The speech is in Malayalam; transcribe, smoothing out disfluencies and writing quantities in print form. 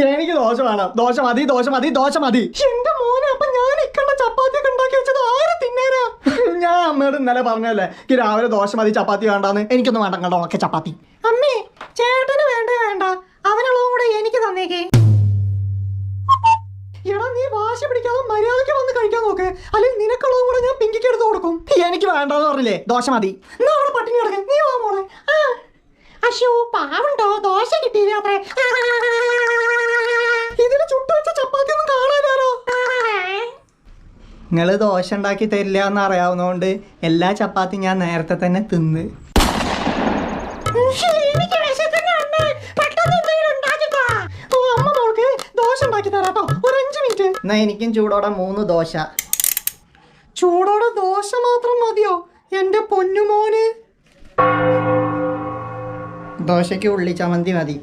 എനിക്ക് ദോശ വേണം. ദോശ മതി, ദോശ മതി, ദോശ മതി. എന്റെ മോനെ, അപ്പൊ ഞാൻ ഇക്കണ്ട ചപ്പാത്തി ഒക്കെ ഉണ്ടാക്കി വെച്ചത് ആരെ തിന്നാനാ? ഞാൻ അമ്മയോട് ഇന്നലെ പറഞ്ഞല്ലേ എനിക്ക് രാവിലെ ദോശ മതി, ചപ്പാത്തി വേണ്ടാന്ന്. എനിക്കൊന്നും വേണ്ട കണ്ടോ ഒക്കെ ചപ്പാത്തി. അമ്മേ, ചേട്ടന് വേണ്ട അവനുള്ളതും കൂടെ എനിക്ക് തന്നേക്കേ. എടാ, നീ വാശി പിടിക്കാതെ മര്യാദയ്ക്ക് വന്ന് കഴിക്കാൻ നോക്ക്, അല്ലെങ്കിൽ നിനക്കുള്ളതും കൂടെ ഞാൻ പിങ്കിക്ക് എടുത്ത് കൊടുക്കും. എനിക്ക് വേണ്ടെന്ന് പറഞ്ഞില്ലേ, ദോശ മതി. എന്നാ അവിടെ പട്ടിണി കിടക്കാൻ നീ വാ മോളെ. അശോ, പാവുണ്ടോ, ദോശ കിട്ടിയില്ല അത്രേ. ഇതിന് ചുട്ടു വെച്ച ചപ്പാത്തി ഒന്നും കാണാനാരോ. നിങ്ങള് ദോശ ഉണ്ടാക്കി തരില്ല എന്ന് അറിയാവുന്നതുകൊണ്ട് എല്ലാ ചപ്പാത്തി ഞാൻ നേരത്തെ തന്നെ തിന്ന്. അമ്മ മോൾക്ക് ദോശ ഉണ്ടാക്കി തരാട്ടോ, ഒരു 5 മിനിറ്റ്. എന്നാ എനിക്കും ചൂടോടെ 3 ദോശ. ചൂടോടെ ദോശ മാത്രം മതിയോ എന്റെ പൊന്നുമോന്? ദോശയ്ക്ക് ഉള്ളി ചമ്മന്തി മതി.